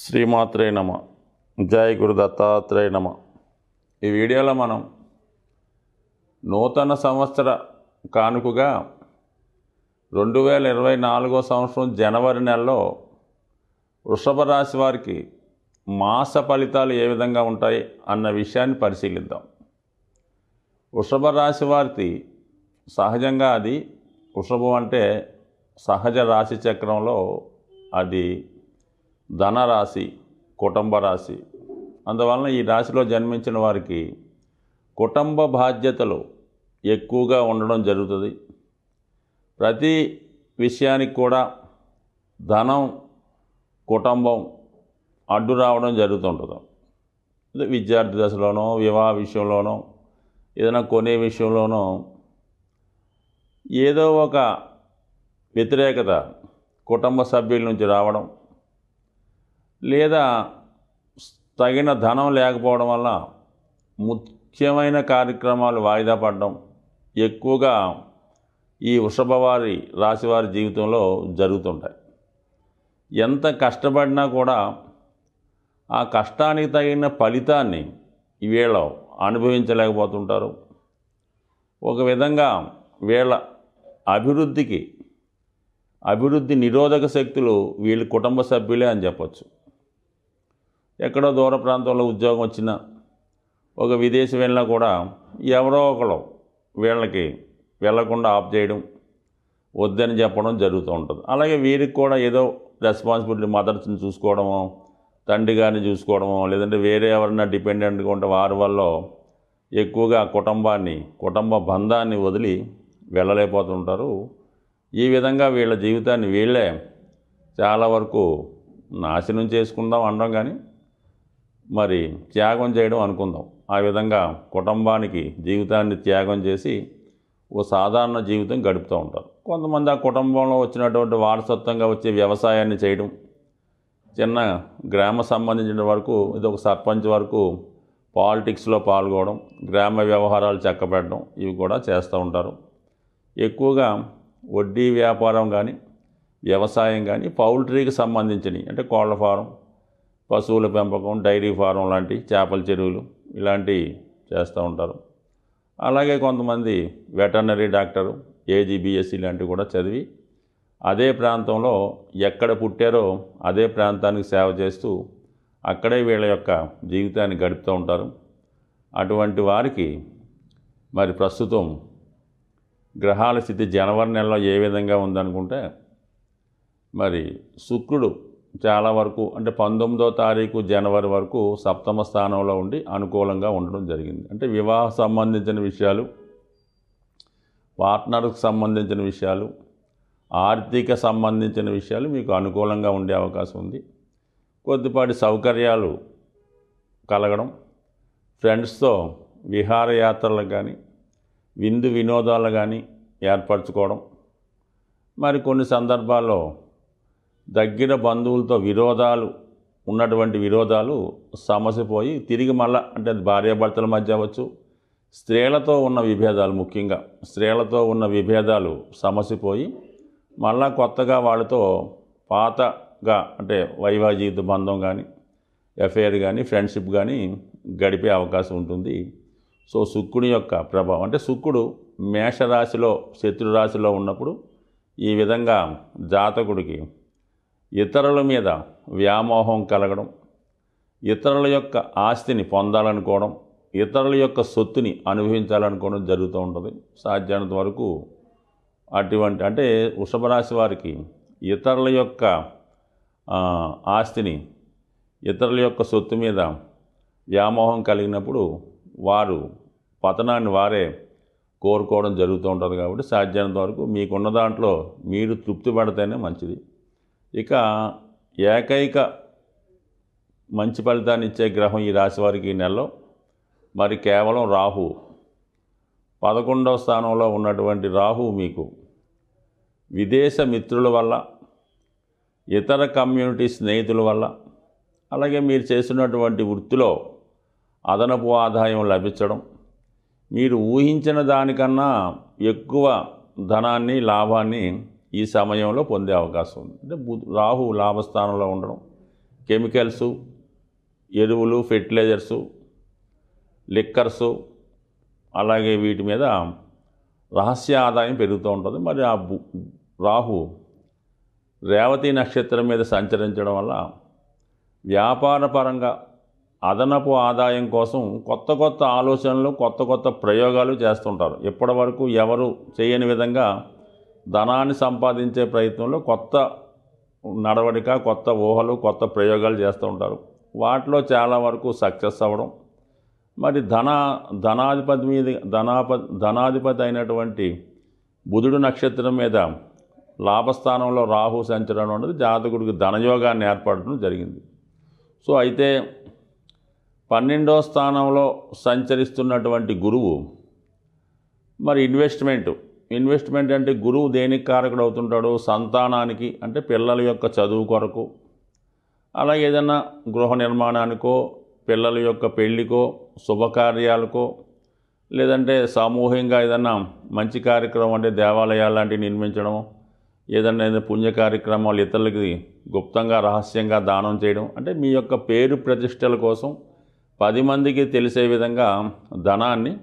శ్రీమాత్రే నమ. జై గురు దత్తాత్రేయ నమ. ఈ వీడియోలో మనం నూతన సంవత్సర కానుకగా 2024 సంవత్సరం జనవరి నెలలో వృషభ రాశి వారికి మాస ఫలితాలు ఏ విధంగా ఉంటాయి అన్న విషయాన్ని పరిశీలిద్దాం. వృషభ రాశి వారికి సహజంగా అది వృషభం అంటే సహజ రాశి చక్రంలో అది ధనరాశి, కుటుంబ రాశి. అందువలన ఈ రాశిలో జన్మించిన వారికి కుటుంబ బాధ్యతలు ఎక్కువగా ఉండడం జరుగుతుంది. ప్రతి విషయానికి కూడా ధనం, కుటుంబం అడ్డు రావడం జరుగుతుంటుంది. విద్యార్థి దశలోనో, వివాహ విషయంలోనో, ఏదైనా కొనే విషయంలోనో ఏదో ఒక వ్యతిరేకత కుటుంబ సభ్యుల నుంచి రావడం, లేదా తగిన ధనం లేకపోవడం వల్ల ముఖ్యమైన కార్యక్రమాలు వాయిదా పడడం ఎక్కువగా ఈ వృషభ రాశి వారి జీవితంలో జరుగుతుంటాయి. ఎంత కష్టపడినా కూడా ఆ కష్టానికి తగిన ఫలితాన్ని వీళ్ళు అనుభవించలేకపోతుంటారు. ఒక విధంగా వీళ్ళ అభివృద్ధి నిరోధక శక్తులు వీళ్ళ కుటుంబ సభ్యులే అని చెప్పచ్చు. ఎక్కడో దూర ప్రాంతంలో ఉద్యోగం వచ్చినా, ఒక విదేశీ వెళ్ళినా కూడా ఎవరో ఒకరు వీళ్ళకి వెళ్ళకుండా ఆఫ్ చేయడం, వద్దని చెప్పడం జరుగుతూ ఉంటుంది. అలాగే వీరికి కూడా ఏదో రెస్పాన్సిబిలిటీ, మదర్స్ని చూసుకోవడమో, తండ్రి గారిని చూసుకోవడమో, లేదంటే వేరే ఎవరైనా డిపెండెంట్గా ఉంటే వారి వల్ల ఎక్కువగా కుటుంబ బంధాన్ని వదిలి వెళ్ళలేకపోతుంటారు. ఈ విధంగా వీళ్ళ జీవితాన్ని వీళ్ళే చాలా వరకు నాశనం చేసుకుందాం అనడం కానీ, మరి త్యాగం చేయడం అనుకుందాం. ఆ విధంగా కుటుంబానికి జీవితాన్ని త్యాగం చేసి ఓ సాధారణ జీవితం గడుపుతూ ఉంటారు. కొంతమంది ఆ కుటుంబంలో వచ్చినటువంటి వారసత్వంగా వచ్చే వ్యవసాయాన్ని చేయడం, చిన్న గ్రామ సంబంధించిన వరకు ఇది ఒక సర్పంచ్ వరకు పాలిటిక్స్లో పాల్గొనడం, గ్రామ వ్యవహారాలు చక్కబెట్టడం, ఇవి కూడా చేస్తూ ఉంటారు. ఎక్కువగా వడ్డీ వ్యాపారం కానీ, వ్యవసాయం కానీ, పౌల్ట్రీకి సంబంధించినవి అంటే కోళ్ల ఫారం, పశువుల పెంపకం, డైరీ ఫారం లాంటి, చేపల చెరువులు ఇలాంటివి చేస్తూ ఉంటారు. అలాగే కొంతమంది వెటర్నరీ డాక్టరు, AGBSc లాంటివి కూడా చదివి అదే ప్రాంతంలో ఎక్కడ పుట్టారో అదే ప్రాంతానికి సేవ చేస్తూ అక్కడే వీళ్ళ యొక్క జీవితాన్ని గడుపుతూ ఉంటారు. అటువంటి వారికి మరి ప్రస్తుతం గ్రహాల స్థితి జనవరి నెలలో ఏ విధంగా ఉందనుకుంటే, మరి శుక్రుడు చాలా వరకు అంటే 19వ తారీఖు జనవరి వరకు సప్తమ స్థానంలో ఉండి అనుకూలంగా ఉండడం జరిగింది. అంటే వివాహ సంబంధించిన విషయాలు, పార్ట్నర్కి సంబంధించిన విషయాలు, ఆర్థిక సంబంధించిన విషయాలు మీకు అనుకూలంగా ఉండే అవకాశం ఉంది. కొద్దిపాటి సౌకర్యాలు కలగడం, ఫ్రెండ్స్తో విహారయాత్రలకు కానీ, విందు వినోదాలు కానీ ఏర్పరచుకోవడం, మరి కొన్ని సందర్భాల్లో దగ్గర బంధువులతో ఉన్నటువంటి విరోధాలు సమసిపోయి తిరిగి మళ్ళా అంటే భార్యాభర్తల మధ్య అవ్వచ్చు, స్త్రీలతో ఉన్న విభేదాలు, ముఖ్యంగా స్త్రీలతో ఉన్న విభేదాలు సమసిపోయి మళ్ళా కొత్తగా వాళ్ళతో పాతగా అంటే వైవాహిక జీవిత బంధం కానీ, ఎఫైర్ కానీ, ఫ్రెండ్షిప్ కానీ గడిపే అవకాశం ఉంటుంది. సో శుక్రుని యొక్క ప్రభావం అంటే శుక్రుడు మేషరాశిలో శత్రురాశిలో ఉన్నప్పుడు ఈ విధంగా జాతకుడికి ఇతరుల మీద వ్యామోహం కలగడం, ఇతరుల యొక్క ఆస్తిని పొందాలనుకోవడం, ఇతరుల యొక్క సొత్తుని అనుభవించాలనుకోవడం జరుగుతూ ఉంటుంది. సాధ్యమైనంత వరకు అటువంటి అంటే వృషభ రాశి వారికి ఇతరుల యొక్క ఆస్తిని, ఇతరుల యొక్క సొత్తు మీద వ్యామోహం కలిగినప్పుడు వారు పతనాన్ని వారే కోరుకోవడం జరుగుతూ ఉంటుంది. కాబట్టి సాధ్యమైనంత వరకు మీకున్న దాంట్లో మీరు తృప్తి పడితేనే మంచిది. ఇక ఏకైక మంచి ఫలితాన్ని ఇచ్చే గ్రహం ఈ రాశి వారికి ఈ నెలలో మరి కేవలం రాహు. 11వ స్థానంలో ఉన్నటువంటి రాహు మీకు విదేశ మిత్రుల వల్ల, ఇతర కమ్యూనిటీ స్నేహితుల వల్ల, అలాగే మీరు చేస్తున్నటువంటి వృత్తిలో అదనపు ఆదాయం లభించడం, మీరు ఊహించిన దానికన్నా ఎక్కువ ధనాన్ని, లాభాన్ని ఈ సమయంలో పొందే అవకాశం ఉంది. అంటే రాహు లాభస్థానంలో ఉండడం, కెమికల్సు, ఎరువులు, ఫెర్టిలైజర్సు, లిక్కర్సు, అలాగే వీటి మీద రహస్య ఆదాయం పెరుగుతూ ఉంటుంది. మరి ఆ రాహు రేవతి నక్షత్రం మీద సంచరించడం వల్ల వ్యాపారపరంగా అదనపు ఆదాయం కోసం కొత్త కొత్త ఆలోచనలు, కొత్త కొత్త ప్రయోగాలు చేస్తుంటారు. ఇప్పటి వరకు ఎవరు చేయని విధంగా ధనాన్ని సంపాదించే ప్రయత్నంలో కొత్త నడవడిక, కొత్త ఊహలు, కొత్త ప్రయోగాలు చేస్తూ ఉంటారు. వాటిలో చాలా వరకు సక్సెస్ అవ్వడం, మరి ధనాధిపతి అయినటువంటి బుధుడు నక్షత్రం మీద లాభస్థానంలో రాహు సంచరణం అనేది జాతకుడికి ధనయోగాన్ని ఏర్పడడం జరిగింది. సో అయితే 12వ స్థానంలో సంచరిస్తున్నటువంటి గురువు మరి ఇన్వెస్ట్మెంట్ అంటే గురువు దేనికి కారకుడు అవుతుంటాడు? సంతానానికి, అంటే పిల్లల యొక్క చదువు కొరకు, అలాగే ఏదైనా గృహ నిర్మాణానికో, పిల్లల యొక్క పెళ్ళికో, శుభకార్యాలకో, లేదంటే సామూహికంగా ఏదన్నా మంచి కార్యక్రమం అంటే దేవాలయాలు లాంటివి నిర్మించడం, ఏదైనా పుణ్య కార్యక్రమాలు ఇతరులకి గుప్తంగా రహస్యంగా దానం చేయడం, అంటే మీ యొక్క పేరు ప్రతిష్టల కోసం 10 మందికి తెలిసే విధంగా ధనాన్ని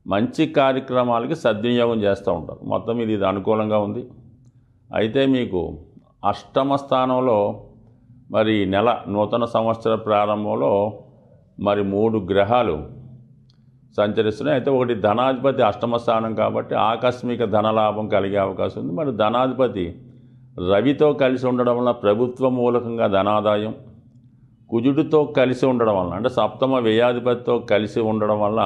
మంచి కార్యక్రమాలకి సద్వినియోగం చేస్తూ ఉంటారు. మొత్తం ఇది అనుకూలంగా ఉంది. అయితే మీకు 8వ స్థానంలో మరి నెల నూతన సంవత్సర ప్రారంభంలో మరి 3 గ్రహాలు సంచరిస్తున్నాయి. అయితే ఒకటి ధనాధిపతి 8వ స్థానం కాబట్టి ఆకస్మిక ధనలాభం కలిగే అవకాశం ఉంది. మరి ధనాధిపతి రవితో కలిసి ఉండడం వల్ల ప్రభుత్వ మూలకంగా ధనాదాయం, కుజుడితో కలిసి ఉండడం వల్ల అంటే 7వ వ్యయాధిపతితో కలిసి ఉండడం వల్ల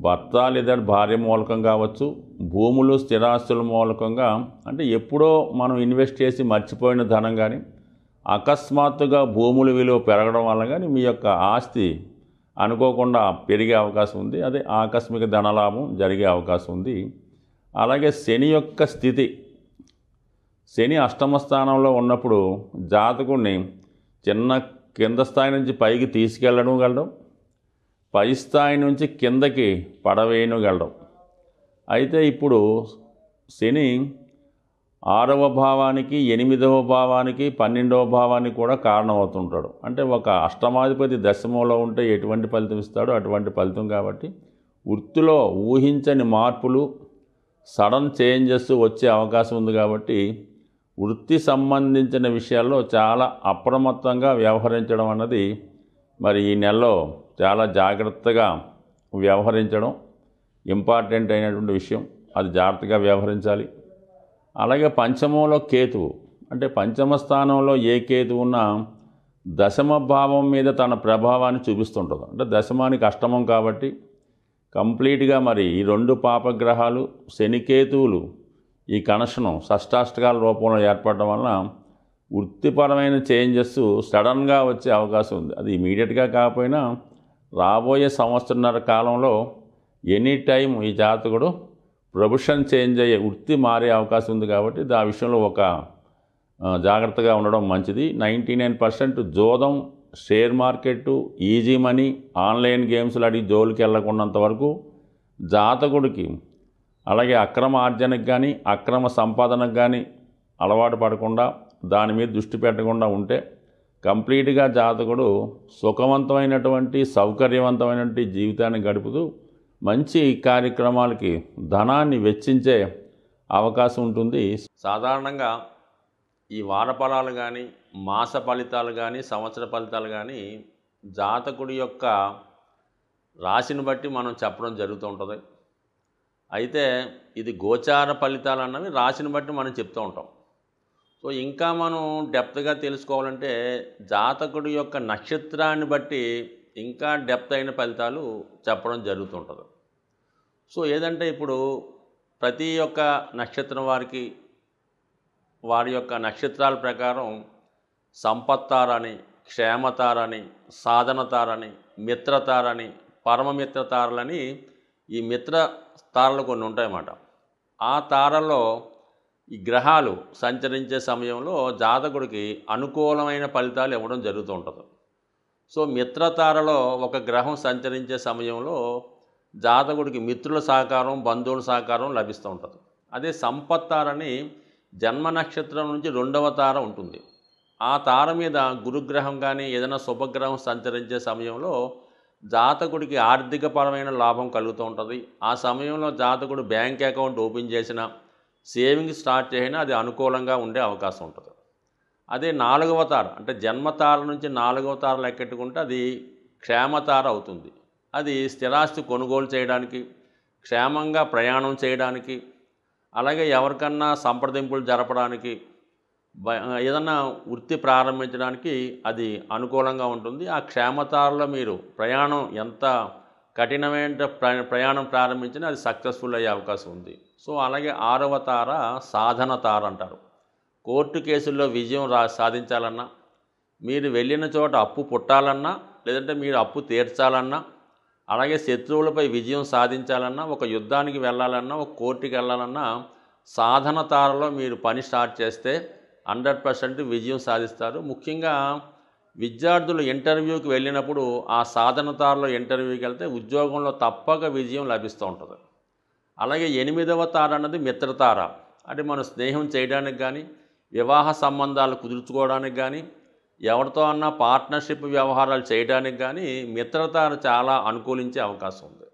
భర్త లేదా భార్య మూలకం కావచ్చు, భూములు, స్థిరాస్తుల మూలకంగా అంటే ఎప్పుడో మనం ఇన్వెస్ట్ చేసి మర్చిపోయిన ధనం కానీ, అకస్మాత్తుగా భూముల విలువ పెరగడం వల్ల కానీ మీ యొక్క ఆస్తి అనుకోకుండా పెరిగే అవకాశం ఉంది. అదే ఆకస్మిక ధనలాభం జరిగే అవకాశం ఉంది. అలాగే శని యొక్క స్థితి, శని 8వ స్థానంలో ఉన్నప్పుడు జాతకుడిని కింద స్థాయి నుంచి పైకి తీసుకెళ్ళడం, పై స్థాయి నుంచి కిందకి పడవేయగలడం. అయితే ఇప్పుడు శని 6వ భావానికి, 8వ భావానికి, 12వ భావానికి కూడా కారణమవుతుంటాడు. అంటే ఒక అష్టమాధిపతి దశమంలో ఉంటే ఎటువంటి ఫలితం ఇస్తాడో అటువంటి ఫలితం. కాబట్టి వృత్తిలో ఊహించని మార్పులు, సడన్ చేంజెస్ వచ్చే అవకాశం ఉంది. కాబట్టి వృత్తి సంబంధించిన విషయాల్లో చాలా అప్రమత్తంగా వ్యవహరించడం అన్నది మరి ఈ నెలలో చాలా జాగ్రత్తగా వ్యవహరించడం ఇంపార్టెంట్ అయినటువంటి విషయం. అది జాగ్రత్తగా వ్యవహరించాలి. అలాగే పంచమంలో కేతువు, అంటే 5వ స్థానంలో ఏ కేతువు ఉన్నా 10వ భావం మీద తన ప్రభావాన్ని చూపిస్తుంటుంది. అంటే దశమానికి 8వం కాబట్టి కంప్లీట్గా మరి ఈ 2 పాపగ్రహాలు శనికేతువులు ఈ కనెక్షను షష్టాష్టకాల రూపంలో ఏర్పడడం వలన వృత్తిపరమైన చేంజెస్ సడన్గా వచ్చే అవకాశం ఉంది. అది ఇమీడియట్గా కాకపోయినా రాబోయే సంవత్సరన్నర కాలంలో ఎనీ టైం ఈ జాతకుడు ప్రొఫెషన్ చేంజ్ అయ్యే, వృత్తి మారే అవకాశం ఉంది. కాబట్టి ఆ విషయంలో ఒక జాగ్రత్తగా ఉండడం మంచిది. 99% జోదం, share market, easy money, online గేమ్స్లు అడిగి జోలికి వెళ్ళకున్నంత వరకు జాతకుడికి, అలాగే అక్రమ ఆర్జనకు కానీ అక్రమ సంపాదనకు కానీ అలవాటు పడకుండా దాని మీద దృష్టి పెట్టకుండా ఉంటే కంప్లీట్గా జాతకుడు సుఖవంతమైనటువంటి, సౌకర్యవంతమైనటువంటి జీవితాన్ని గడుపుతూ మంచి కార్యక్రమాలకి ధనాన్ని వెచ్చించే అవకాశం ఉంటుంది. సాధారణంగా ఈ వార ఫలాలు కానీ, మాస ఫలితాలు కానీ, సంవత్సర ఫలితాలు కానీ జాతకుడి యొక్క రాశిని బట్టి మనం చెప్పడం జరుగుతూ ఉంటుంది. అయితే ఇది గోచార ఫలితాలు అన్నవి రాశిని బట్టి మనం చెప్తూ ఉంటాం. సో ఇంకా మనం డెప్త్గా తెలుసుకోవాలంటే జాతకుడి యొక్క నక్షత్రాన్ని బట్టి ఇంకా డెప్త్ అయిన ఫలితాలు చెప్పడం జరుగుతుంటుంది. సో ఏదంటే ఇప్పుడు ప్రతి ఒక్క నక్షత్రం వారికి వారి యొక్క నక్షత్రాల ప్రకారం సంపత్తారని, క్షేమతారని, సాధనతారని, మిత్రతారని, పరమమిత్రతారలని ఈ మిత్ర తారలు కొన్ని ఉంటాయన్నమాట. ఆ తారల్లో ఈ గ్రహాలు సంచరించే సమయంలో జాతకుడికి అనుకూలమైన ఫలితాలు ఇవ్వడం జరుగుతూ ఉంటుంది. సో మిత్రతారలో ఒక గ్రహం సంచరించే సమయంలో జాతకుడికి మిత్రుల సహకారం, బంధువుల సహకారం లభిస్తూ ఉంటుంది. అదే సంపత్తారని జన్మ నక్షత్రం నుంచి 2వ తార ఉంటుంది. ఆ తార మీద గురుగ్రహం కానీ ఏదైనా శుభగ్రహం సంచరించే సమయంలో జాతకుడికి ఆర్థికపరమైన లాభం కలుగుతూ ఉంటుంది. ఆ సమయంలో జాతకుడు బ్యాంక్ అకౌంట్ ఓపెన్ చేసినా, సేవింగ్స్ స్టార్ట్ చేసినా అది అనుకూలంగా ఉండే అవకాశం ఉంటుంది. అదే 4వ తార అంటే జన్మతార నుంచి 4వ తార లెక్కెట్టుకుంటే అది క్షేమతార అవుతుంది. అది స్థిరాస్తి కొనుగోలు చేయడానికి, క్షేమంగా ప్రయాణం చేయడానికి, అలాగే ఎవరికన్నా సంప్రదింపులు జరపడానికి, ఏదన్నా వృత్తి ప్రారంభించడానికి అది అనుకూలంగా ఉంటుంది. ఆ క్షేమతారలో మీరు ప్రయాణం ఎంత కఠినమైన ప్రయాణం ప్రారంభించినా అది సక్సెస్ఫుల్ అయ్యే అవకాశం ఉంది. సో అలాగే 6వ తార సాధన తార అంటారు. కోర్టు కేసుల్లో విజయం సాధించాలన్నా, మీరు వెళ్ళిన చోట అప్పు పుట్టాలన్నా, లేదంటే మీరు అప్పు తీర్చాలన్నా, అలాగే శత్రువులపై విజయం సాధించాలన్నా, ఒక యుద్ధానికి వెళ్ళాలన్నా, ఒక కోర్టుకి వెళ్ళాలన్నా సాధన తారలో మీరు పని స్టార్ట్ చేస్తే 100% విజయం సాధిస్తారు. ముఖ్యంగా విద్యార్థులు ఇంటర్వ్యూకి వెళ్ళినప్పుడు ఆ సాధన తారలో ఇంటర్వ్యూకి వెళ్తే ఉద్యోగంలో తప్పక విజయం లభిస్తూ ఉంటుంది. అలాగే 8వ తార అన్నది మిత్రతార. అంటే మనం స్నేహం చేయడానికి కానీ, వివాహ సంబంధాలు కుదుర్చుకోవడానికి కానీ, ఎవరితో అన్నా పార్ట్నర్షిప్ వ్యవహారాలు చేయడానికి కానీ మిత్రతార చాలా అనుకూలించే అవకాశం ఉంది.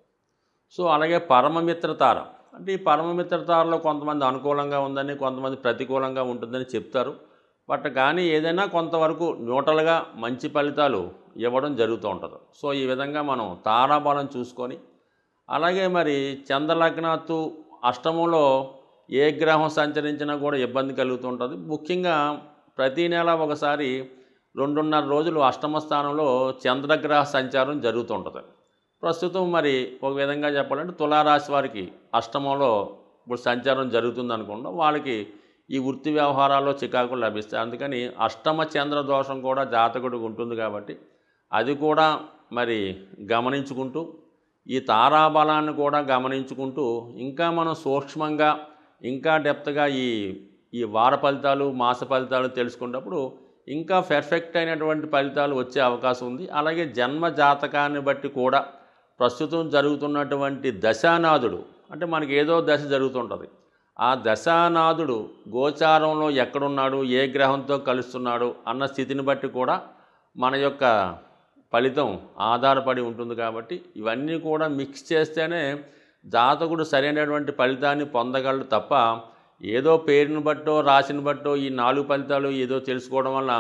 సో అలాగే పరమమిత్రతార అంటే ఈ పరమమిత్రతారలో కొంతమంది అనుకూలంగా ఉందని, కొంతమంది ప్రతికూలంగా ఉంటుందని చెప్తారు. బట్ కానీ ఏదైనా కొంతవరకు న్యూట్రల్గా మంచి ఫలితాలు ఇవ్వడం జరుగుతూ ఉంటుంది. సో ఈ విధంగా మనం తారాబలం చూసుకొని, అలాగే మరి చంద్రలగ్నాత్తు అష్టమంలో ఏ గ్రహం సంచరించినా కూడా ఇబ్బంది కలుగుతుంటుంది. ముఖ్యంగా ప్రతీ నెల ఒకసారి 2.5 రోజులు అష్టమ స్థానంలో చంద్రగ్రహ సంచారం జరుగుతుంటుంది. ప్రస్తుతం మరి ఒక విధంగా చెప్పాలంటే తులారాశి వారికి అష్టమంలో ఇప్పుడు సంచారం జరుగుతుంది అనుకుంటాం. వాళ్ళకి ఈ వృత్తి వ్యవహారాల్లో చికాకులు లభిస్తాయి. అందుకని అష్టమ చంద్ర దోషం కూడా జాతకుడికి ఉంటుంది కాబట్టి అది కూడా మరి గమనించుకుంటూ, ఈ తారాబలాన్ని కూడా గమనించుకుంటూ ఇంకా మనం సూక్ష్మంగా ఇంకా డెప్త్గా ఈ వార ఫలితాలు, మాస ఫలితాలు తెలుసుకున్నప్పుడు ఇంకా పర్ఫెక్ట్ అయినటువంటి ఫలితాలు వచ్చే అవకాశం ఉంది. అలాగే జన్మ జాతకాన్ని బట్టి కూడా ప్రస్తుతం జరుగుతున్నటువంటి దశానాథుడు అంటే మనకి ఏదో దశ జరుగుతుంటుంది. ఆ దశానాథుడు గోచారంలో ఎక్కడున్నాడు, ఏ గ్రహంతో కలుస్తున్నాడు అన్న స్థితిని బట్టి కూడా మన యొక్క ఫలితం ఆధారపడి ఉంటుంది. కాబట్టి ఇవన్నీ కూడా మిక్స్ చేస్తేనే జాతకుడు సరైనటువంటి ఫలితాన్ని పొందగలడు తప్ప ఏదో పేరుని బట్టో రాశిని బట్టో ఈ 4 ఫలితాలు ఏదో తెలుసుకోవడం వల్ల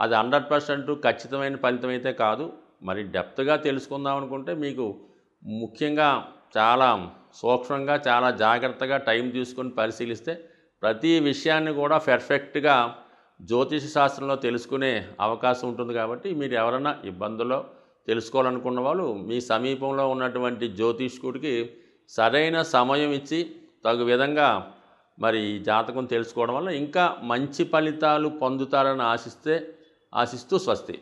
అది 100% ఖచ్చితమైన ఫలితం అయితే కాదు. మరి డెప్త్గా తెలుసుకుందాం అనుకుంటే మీకు ముఖ్యంగా చాలా సూక్ష్మంగా, చాలా జాగ్రత్తగా టైం తీసుకొని పరిశీలిస్తే ప్రతి విషయాన్ని కూడా పర్ఫెక్ట్గా జ్యోతిష శాస్త్రంలో తెలుసుకునే అవకాశం ఉంటుంది. కాబట్టి మీరు ఎవరైనా ఇబ్బందుల్లో తెలుసుకోవాలనుకున్న వాళ్ళు మీ సమీపంలో ఉన్నటువంటి జ్యోతిష్కుడికి సరైన సమయం ఇచ్చి తగు విధంగా మరి ఈ జాతకం తెలుసుకోవడం వల్ల ఇంకా మంచి ఫలితాలు పొందుతారని ఆశిస్తూ స్వస్తి.